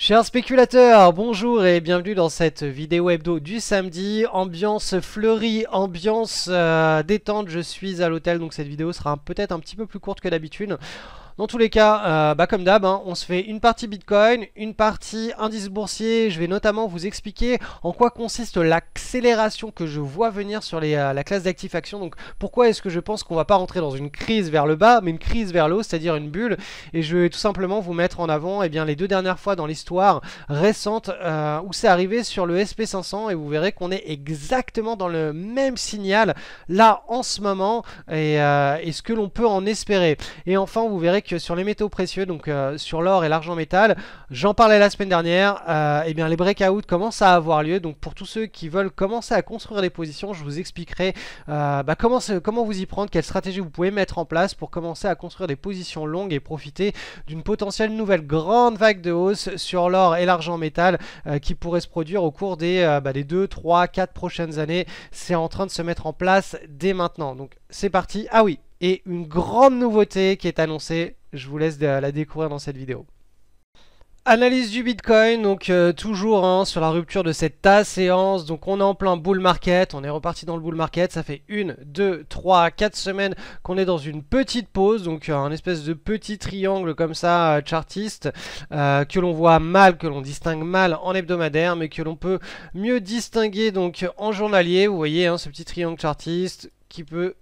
Chers spéculateurs, bonjour et bienvenue dans cette vidéo hebdo du samedi. Ambiance fleurie, ambiance détente, je suis à l'hôtel donc cette vidéo sera peut-être un petit peu plus courte que d'habitude. Dans tous les cas, comme d'hab, on se fait une partie Bitcoin, une partie indice boursier. Je vais notamment vous expliquer en quoi consiste l'accélération que je vois venir sur la classe d'actifs actions. Donc pourquoi est-ce que je pense qu'on va pas rentrer dans une crise vers le bas, mais une crise vers le haut, c'est-à-dire une bulle. Et je vais tout simplement vous mettre en avant les deux dernières fois dans l'histoire récente où c'est arrivé sur le SP500. Et vous verrez qu'on est exactement dans le même signal là en ce moment et ce que l'on peut en espérer. Et enfin, vous verrez que sur les métaux précieux, donc sur l'or et l'argent métal, j'en parlais la semaine dernière, les breakouts commencent à avoir lieu. Donc pour tous ceux qui veulent commencer à construire des positions, je vous expliquerai comment vous y prendre, quelle stratégie vous pouvez mettre en place pour commencer à construire des positions longues et profiter d'une potentielle nouvelle grande vague de hausse sur l'or et l'argent métal qui pourrait se produire au cours des 2, 3, 4 prochaines années. C'est en train de se mettre en place dès maintenant. Donc c'est parti. Ah oui, et une grande nouveauté qui est annoncée, je vous laisse la découvrir dans cette vidéo. Analyse du Bitcoin, donc toujours sur la rupture de cette séance, donc on est en plein bull market, on est reparti dans le bull market, ça fait 1, 2, 3, 4 semaines qu'on est dans une petite pause, donc un espèce de petit triangle comme ça, chartiste, que l'on voit mal, que l'on distingue mal en hebdomadaire, mais que l'on peut mieux distinguer donc en journalier. Vous voyez ce petit triangle chartiste qui peut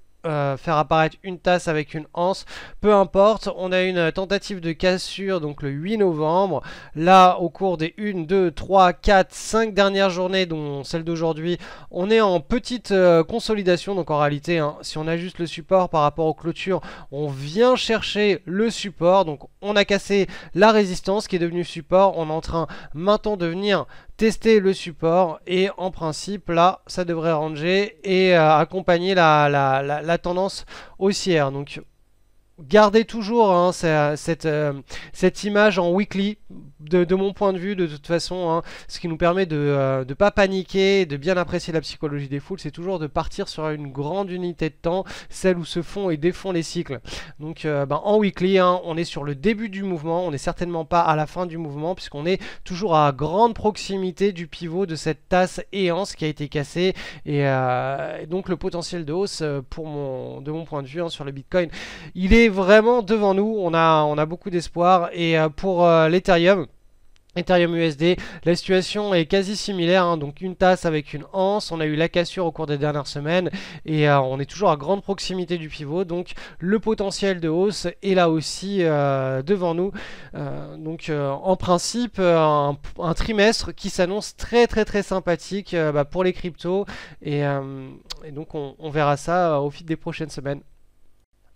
faire apparaître une tasse avec une anse, peu importe. On a une tentative de cassure donc le 8 novembre, là au cours des 1, 2, 3, 4, 5 dernières journées, dont celle d'aujourd'hui, on est en petite consolidation. Donc en réalité, si on ajuste le support par rapport aux clôtures, on vient chercher le support, donc on a cassé la résistance qui est devenue support, on est en train maintenant de venir tester le support et en principe là ça devrait ranger et accompagner la tendance haussière. Donc gardez toujours cette image en weekly de mon point de vue. De toute façon, ce qui nous permet de ne pas paniquer, de bien apprécier la psychologie des foules, c'est toujours de partir sur une grande unité de temps, celle où se font et défont les cycles. Donc en weekly, on est sur le début du mouvement, on n'est certainement pas à la fin du mouvement, puisqu'on est toujours à grande proximité du pivot de cette tasse éance qui a été cassée. Et donc le potentiel de hausse de mon point de vue sur le Bitcoin, il est vraiment devant nous. On a beaucoup d'espoir. Et pour l'Ethereum USD, la situation est quasi similaire, donc une tasse avec une anse. On a eu la cassure au cours des dernières semaines et on est toujours à grande proximité du pivot, donc le potentiel de hausse est là aussi devant nous. En principe, un trimestre qui s'annonce très sympathique pour les cryptos et donc on verra ça au fil des prochaines semaines.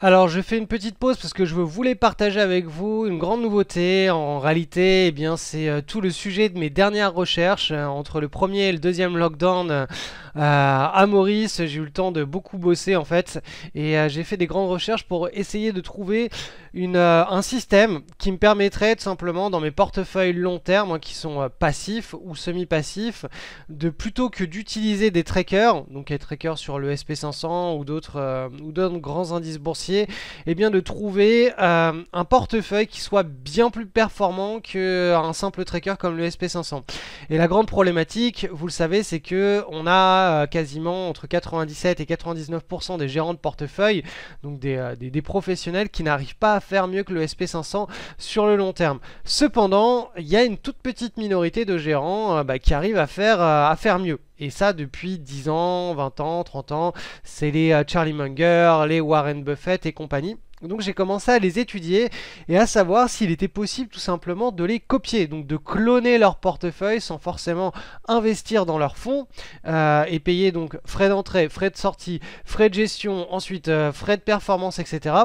Alors je fais une petite pause parce que je voulais partager avec vous une grande nouveauté. En réalité, c'est tout le sujet de mes dernières recherches. Entre le premier et le deuxième lockdown à Maurice, j'ai eu le temps de beaucoup bosser en fait. Et j'ai fait des grandes recherches pour essayer de trouver un système qui me permettrait tout simplement dans mes portefeuilles long terme, qui sont passifs ou semi-passifs, de plutôt que d'utiliser des trackers, donc des trackers sur le SP500 ou d'autres grands indices boursiers, de trouver un portefeuille qui soit bien plus performant qu'un simple tracker comme le SP500. Et la grande problématique, vous le savez, c'est que on a quasiment entre 97 et 99% des gérants de portefeuille, donc des professionnels qui n'arrivent pas à faire mieux que le SP500 sur le long terme. Cependant, il y a une toute petite minorité de gérants qui arrivent à faire mieux. Et ça depuis 10 ans, 20 ans, 30 ans, c'est les Charlie Munger, les Warren Buffett et compagnie. Donc j'ai commencé à les étudier et à savoir s'il était possible tout simplement de les copier, donc de cloner leur portefeuille sans forcément investir dans leurs fonds et payer donc frais d'entrée, frais de sortie, frais de gestion, ensuite frais de performance, etc.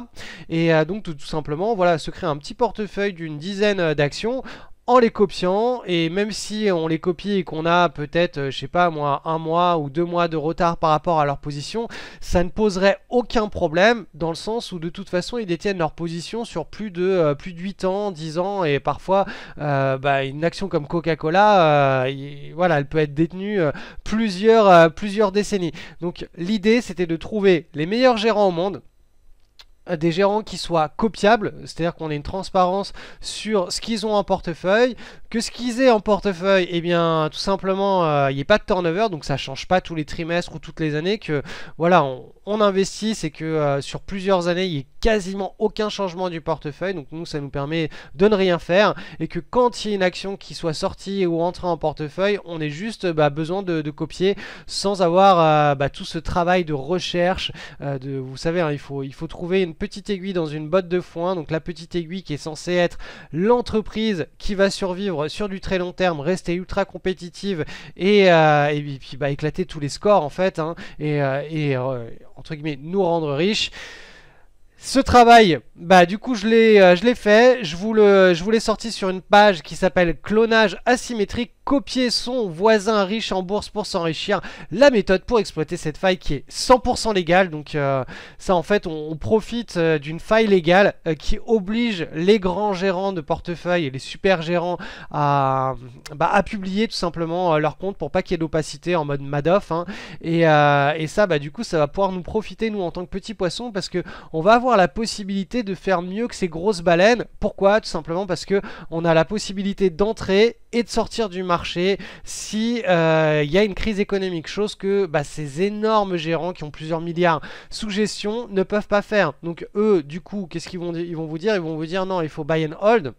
Et donc tout simplement se créer un petit portefeuille d'une dizaine d'actions en les copiant. Et même si on les copie et qu'on a peut-être, je sais pas moi, 1 mois ou 2 mois de retard par rapport à leur position, ça ne poserait aucun problème dans le sens où de toute façon ils détiennent leur position sur plus de 8 ans, 10 ans et parfois une action comme Coca-Cola, elle peut être détenue plusieurs décennies. Donc l'idée c'était de trouver les meilleurs gérants au monde des gérants qui soient copiables, c'est-à-dire qu'on ait une transparence sur ce qu'ils ont en portefeuille, que ce qu'ils aient en portefeuille, eh bien tout simplement il n'y ait pas de turnover, donc ça change pas tous les trimestres ou toutes les années, que voilà on investisse et que sur plusieurs années il n'y ait quasiment aucun changement du portefeuille, donc nous ça nous permet de ne rien faire, et que quand il y a une action qui soit sortie ou entrée en portefeuille, on ait juste besoin de copier sans avoir tout ce travail de recherche, vous savez hein, il faut trouver une petite aiguille dans une botte de foin, donc la petite aiguille qui est censée être l'entreprise qui va survivre sur du très long terme, rester ultra compétitive et puis éclater tous les scores en fait, hein, entre guillemets nous rendre riches. Ce travail, du coup je l'ai fait, je vous l'ai sorti sur une page qui s'appelle clonage asymétrique, copier son voisin riche en bourse pour s'enrichir, la méthode pour exploiter cette faille qui est 100% légale. Donc ça en fait on profite d'une faille légale qui oblige les grands gérants de portefeuille et les super gérants à publier tout simplement leur compte pour pas qu'il y ait d'opacité en mode Madoff, hein. Et ça du coup ça va pouvoir nous profiter nous en tant que petits poissons, parce que on va avoir la possibilité de faire mieux que ces grosses baleines. Pourquoi? Tout simplement parce que on a la possibilité d'entrer et de sortir du marché si y a une crise économique, chose que ces énormes gérants qui ont plusieurs milliards sous gestion ne peuvent pas faire. Donc eux du coup qu'est-ce qu'ils vont dire? Ils vont vous dire non, il faut buy and hold.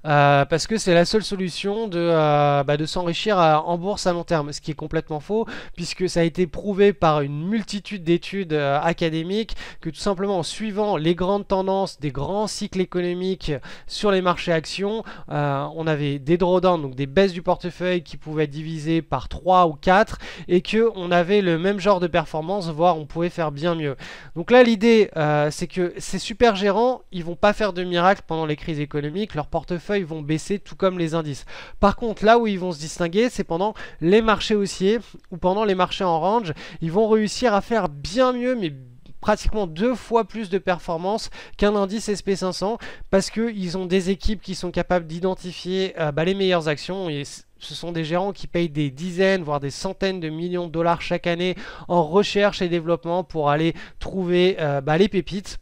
Parce que c'est la seule solution de s'enrichir en bourse à long terme, ce qui est complètement faux, puisque ça a été prouvé par une multitude d'études académiques que tout simplement en suivant les grandes tendances des grands cycles économiques sur les marchés actions, on avait des drawdowns, donc des baisses du portefeuille qui pouvaient être divisées par 3 ou 4, et que on avait le même genre de performance, voire on pouvait faire bien mieux. Donc là l'idée c'est que ces super gérants, ils vont pas faire de miracle pendant les crises économiques, leur portefeuille vont baisser tout comme les indices. Par contre là où ils vont se distinguer, c'est pendant les marchés haussiers ou pendant les marchés en range. Ils vont réussir à faire bien mieux, mais pratiquement 2 fois plus de performance qu'un indice SP500, parce qu'ils ont des équipes qui sont capables d'identifier les meilleures actions, et ce sont des gérants qui payent des dizaines, voire des centaines de millions de dollars chaque année en recherche et développement pour aller trouver les pépites,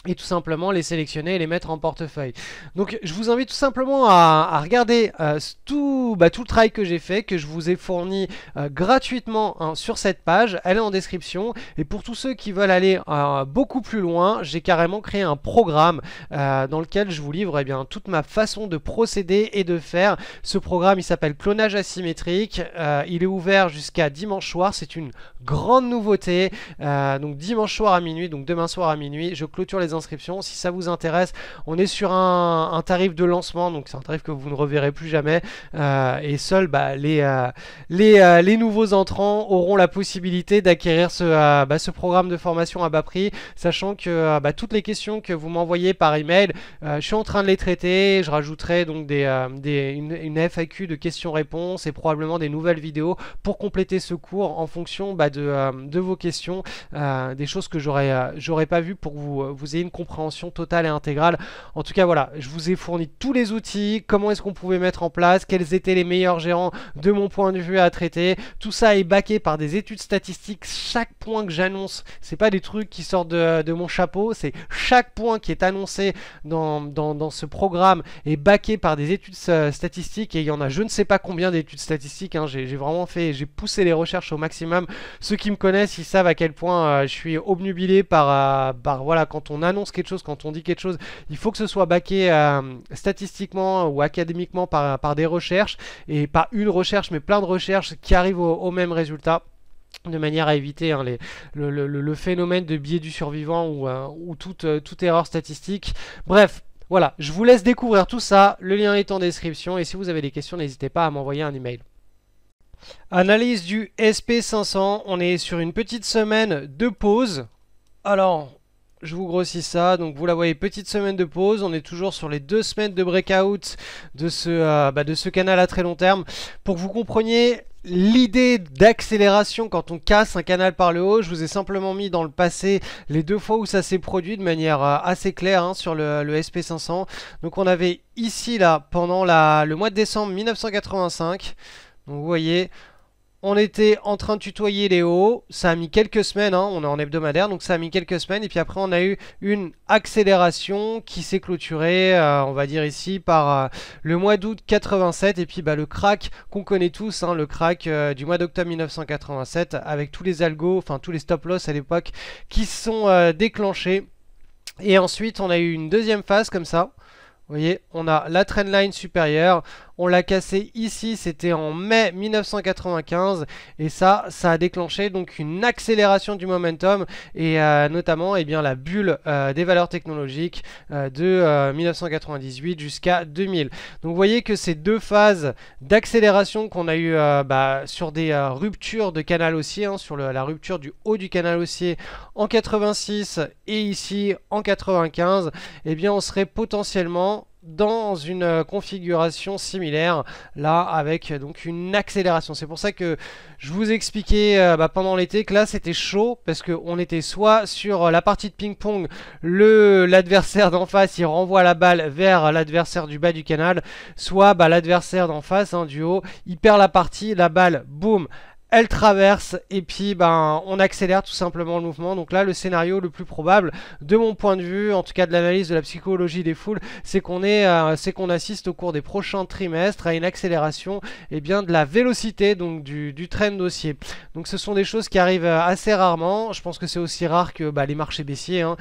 et tout simplement les sélectionner et les mettre en portefeuille. Donc je vous invite tout simplement à regarder tout le travail que j'ai fait, que je vous ai fourni gratuitement sur cette page. Elle est en description, et pour tous ceux qui veulent aller beaucoup plus loin, j'ai carrément créé un programme dans lequel je vous livre toute ma façon de procéder et de faire. Ce programme il s'appelle clonage asymétrique, il est ouvert jusqu'à dimanche soir, c'est une grande nouveauté, donc dimanche soir à minuit, donc demain soir à minuit, je clôture les inscriptions. Si ça vous intéresse, on est sur un tarif de lancement, donc c'est un tarif que vous ne reverrez plus jamais, et seuls les nouveaux entrants auront la possibilité d'acquérir ce programme de formation à bas prix, sachant que toutes les questions que vous m'envoyez par email, je suis en train de les traiter. Je rajouterai donc une FAQ de questions-réponses et probablement des nouvelles vidéos pour compléter ce cours en fonction de vos questions, des choses que j'aurais pas vu, pour que vous ayez une compréhension totale et intégrale. En tout cas voilà, je vous ai fourni tous les outils, comment est-ce qu'on pouvait mettre en place, quels étaient les meilleurs gérants de mon point de vue à traiter. Tout ça est backé par des études statistiques. Chaque point que j'annonce, c'est pas des trucs qui sortent de mon chapeau, c'est chaque point qui est annoncé dans ce programme est backé par des études statistiques, et il y en a je ne sais pas combien d'études statistiques, hein. J'ai poussé les recherches au maximum. Ceux qui me connaissent, ils savent à quel point je suis obnubilé par voilà, quand on annonce quelque chose, quand on dit quelque chose, il faut que ce soit backé statistiquement ou académiquement par des recherches, et pas une recherche mais plein de recherches qui arrivent au même résultat, de manière à éviter le phénomène de biais du survivant ou toute erreur statistique. Bref, voilà, je vous laisse découvrir tout ça, le lien est en description, et si vous avez des questions, n'hésitez pas à m'envoyer un email. Analyse du SP500, on est sur une petite semaine de pause. Alors, je vous grossis ça, donc vous la voyez, petite semaine de pause, on est toujours sur les 2 semaines de breakout de ce canal à très long terme. Pour que vous compreniez l'idée d'accélération quand on casse un canal par le haut, je vous ai simplement mis dans le passé les 2 fois où ça s'est produit de manière assez claire sur le SP500. Donc on avait ici là pendant le mois de décembre 1985, donc vous voyez, On était en train de tutoyer les hauts, ça a mis quelques semaines, hein, on est en hebdomadaire, donc ça a mis quelques semaines, et puis après on a eu une accélération qui s'est clôturée, on va dire ici, par le mois d'août 87, et puis bah, le crack qu'on connaît tous, hein, le crack du mois d'octobre 1987, avec tous les algos, enfin tous les stop-loss à l'époque, qui sont déclenchés. Et ensuite on a eu une deuxième phase comme ça. Vous voyez, on a la trendline supérieure, on l'a cassé ici, c'était en mai 1995, et ça a déclenché donc une accélération du momentum, et notamment eh bien, la bulle des valeurs technologiques de 1998 jusqu'à 2000. Donc vous voyez que ces deux phases d'accélération qu'on a eu sur des ruptures de canal haussier, hein, sur la rupture du haut du canal haussier en 86 et ici en 95, eh bien on serait potentiellement dans une configuration similaire là avec donc une accélération. C'est pour ça que je vous expliquais pendant l'été que là c'était chaud parce qu'on était soit sur la partie de ping-pong, l'adversaire d'en face il renvoie la balle vers l'adversaire du bas du canal, soit l'adversaire d'en face, hein, du haut, il perd la partie, la balle, boum, elle traverse et puis on accélère tout simplement le mouvement. Donc là le scénario le plus probable de mon point de vue, en tout cas de l'analyse de la psychologie des foules, c'est qu'on assiste au cours des prochains trimestres à une accélération de la vélocité, donc du trend haussier. Donc ce sont des choses qui arrivent assez rarement. Je pense que c'est aussi rare que les marchés baissiers, hein,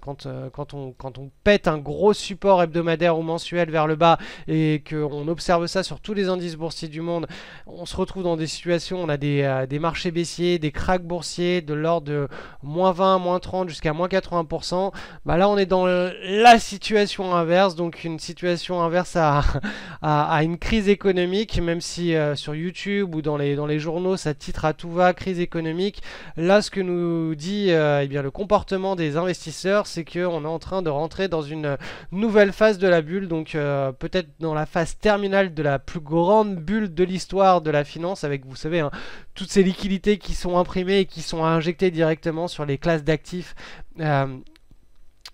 quand on pète un gros support hebdomadaire ou mensuel vers le bas et qu'on observe ça sur tous les indices boursiers du monde, on se retrouve dans des situations, on a des marchés baissiers, des cracks boursiers de l'ordre de moins 20, moins 30 jusqu'à moins 80%. Là on est dans la situation inverse, donc une situation inverse à une crise économique, même si sur YouTube ou dans les journaux ça titre à tout va crise économique. Là ce que nous dit le comportement des investisseurs, c'est qu'on est en train de rentrer dans une nouvelle phase de la bulle, donc peut-être dans la phase terminale de la plus grande bulle de l'histoire de la finance, avec, vous savez, hein, toutes ces liquidités qui sont imprimées et qui sont injectées directement sur les classes d'actifs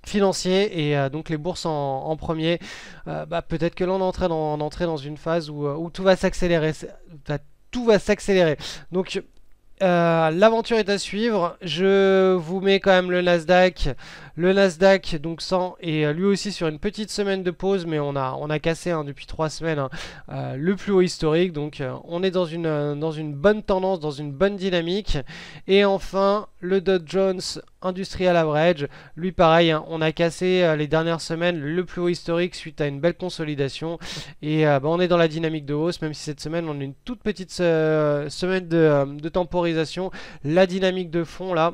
financiers, et donc les bourses en premier. Peut-être que là on est en train d'entrer dans une phase où tout va s'accélérer. Tout va s'accélérer. Donc l'aventure est à suivre. Je vous mets quand même le Nasdaq. Le Nasdaq donc 100 est lui aussi sur une petite semaine de pause, mais on a cassé, hein, depuis 3 semaines, hein, le plus haut historique. Donc on est dans une bonne tendance, dans une bonne dynamique. Et enfin le Dow Jones Industrial Average, lui pareil, hein, on a cassé les dernières semaines le plus haut historique suite à une belle consolidation. Et on est dans la dynamique de hausse, même si cette semaine on a une toute petite semaine de temporisation. La dynamique de fond là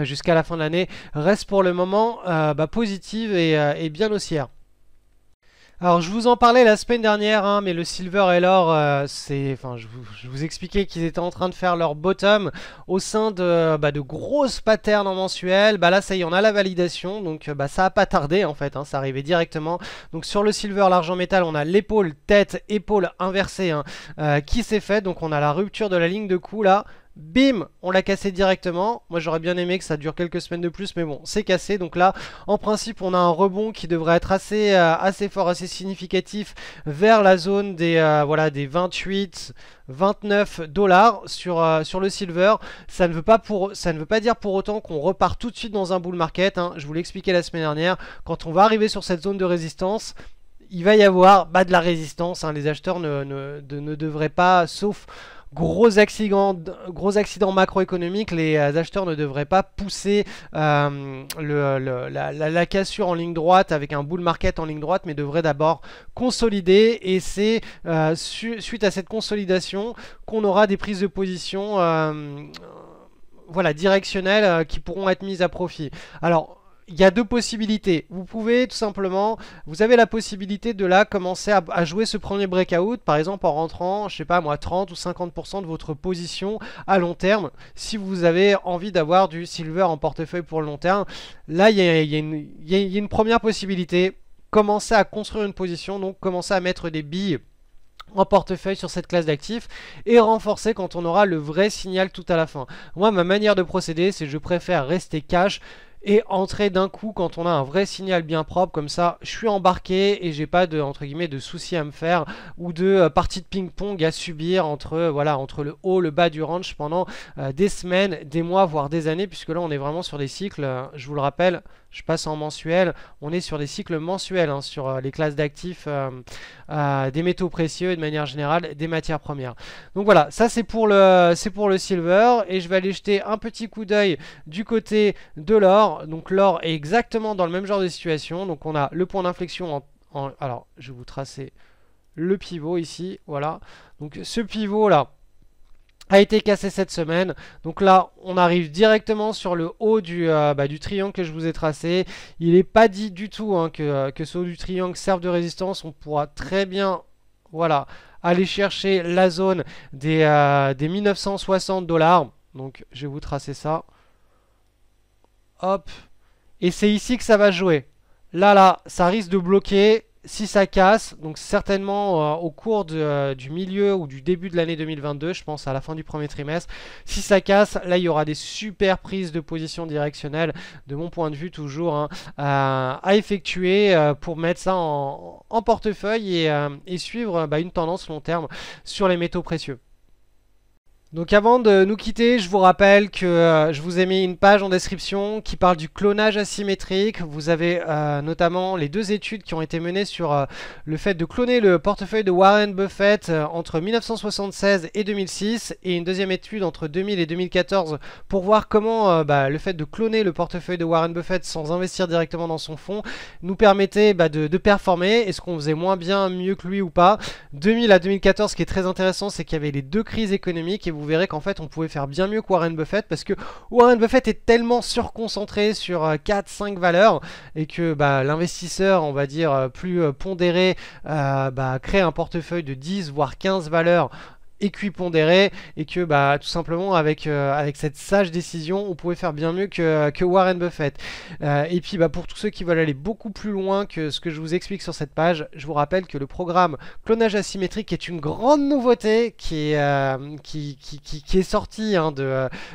jusqu'à la fin de l'année reste pour le moment positive et bien haussière. Alors je vous en parlais la semaine dernière, hein, mais le silver et l'or, je vous expliquais qu'ils étaient en train de faire leur bottom au sein de grosses patterns en mensuel. Là ça y est, on a la validation, donc ça a pas tardé en fait, hein, ça arrivait directement. Donc sur le silver, l'argent métal, on a l'épaule, tête, épaule inversée, hein, qui s'est faite. Donc on a la rupture de la ligne de coup là. Bim, on l'a cassé directement. Moi j'aurais bien aimé que ça dure quelques semaines de plus, mais bon, c'est cassé. Donc là, en principe, on a un rebond qui devrait être assez fort, assez significatif vers la zone des 28, 29 dollars sur le silver. Ça ne veut pas dire pour autant qu'on repart tout de suite dans un bull market, hein. Je vous l'ai expliqué la semaine dernière. Quand on va arriver sur cette zone de résistance, il va y avoir de la résistance, hein. Les acheteurs ne devraient pas, sauf gros accidents macroéconomiques, les acheteurs ne devraient pas pousser la cassure en ligne droite avec un bull market en ligne droite, mais devraient d'abord consolider. Et c'est suite à cette consolidation qu'on aura des prises de position directionnelles qui pourront être mises à profit. Alors il y a deux possibilités. Vous avez la possibilité de là commencer à jouer ce premier breakout, par exemple en rentrant, je sais pas moi, 30 ou 50% de votre position à long terme, si vous avez envie d'avoir du silver en portefeuille pour le long terme. Là, il y a une première possibilité. Commencer à construire une position, donc commencer à mettre des billes en portefeuille sur cette classe d'actifs et renforcer quand on aura le vrai signal tout à la fin. Moi, ma manière de procéder, c'est que je préfère rester cash et entrer d'un coup quand on a un vrai signal bien propre. Comme ça, je suis embarqué et j'ai pas de, entre guillemets, de soucis à me faire ou de parties de ping-pong à subir entre, voilà, entre le haut, le bas du range pendant des semaines, des mois, voire des années, puisque là on est vraiment sur des cycles, je vous le rappelle, je passe en mensuel, on est sur des cycles mensuels, hein, sur les classes d'actifs des métaux précieux et de manière générale des matières premières. Donc voilà, ça c'est pour le silver, et je vais aller jeter un petit coup d'œil du côté de l'or. Donc l'or est exactement dans le même genre de situation, donc on a le point d'inflexion alors je vais vous tracer le pivot ici, voilà. Donc ce pivot là a été cassé cette semaine. Donc là, on arrive directement sur le haut du triangle que je vous ai tracé. Il n'est pas dit du tout, hein, que ce haut du triangle serve de résistance. On pourra très bien, voilà, aller chercher la zone des 1960 $. Donc je vais vous tracer ça. Hop. Et c'est ici que ça va jouer. Là, ça risque de bloquer si ça casse. Donc certainement au cours du milieu ou du début de l'année 2022, je pense à la fin du premier trimestre. Si ça casse, là il y aura des super prises de position directionnelle, de mon point de vue toujours, hein, à effectuer pour mettre ça en portefeuille et suivre une tendance long terme sur les métaux précieux. Donc avant de nous quitter, je vous rappelle que je vous ai mis une page en description qui parle du clonage asymétrique. Vous avez notamment les deux études qui ont été menées sur le fait de cloner le portefeuille de Warren Buffett entre 1976 et 2006, et une deuxième étude entre 2000 et 2014 pour voir comment le fait de cloner le portefeuille de Warren Buffett sans investir directement dans son fonds nous permettait de performer. Est-ce qu'on faisait moins bien, mieux que lui ou pas? 2000 à 2014, ce qui est très intéressant, c'est qu'il y avait les deux crises économiques, et vous verrez qu'en fait on pouvait faire bien mieux que Warren Buffett, parce que Warren Buffett est tellement surconcentré sur 4-5 valeurs, et que l'investisseur, on va dire, plus pondéré, crée un portefeuille de 10 voire 15 valeurs équipondéré, et que tout simplement avec cette sage décision on pouvait faire bien mieux que Warren Buffett. Et puis pour tous ceux qui veulent aller beaucoup plus loin que ce que je vous explique sur cette page, je vous rappelle que le programme clonage asymétrique est une grande nouveauté qui est sortie, hein,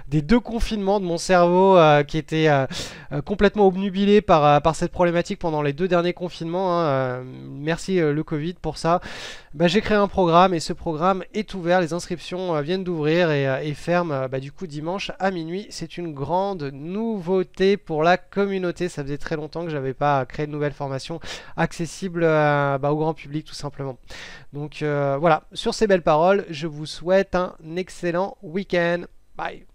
des deux confinements de mon cerveau qui était complètement obnubilé par cette problématique pendant les deux derniers confinements, hein. Merci le Covid pour ça. J'ai créé un programme, et ce programme est ouvert, les inscriptions viennent d'ouvrir et ferment du coup dimanche à minuit. C'est une grande nouveauté pour la communauté, ça faisait très longtemps que j'avais pas créé de nouvelles formations accessibles au grand public tout simplement. Donc voilà, sur ces belles paroles, je vous souhaite un excellent week-end. Bye.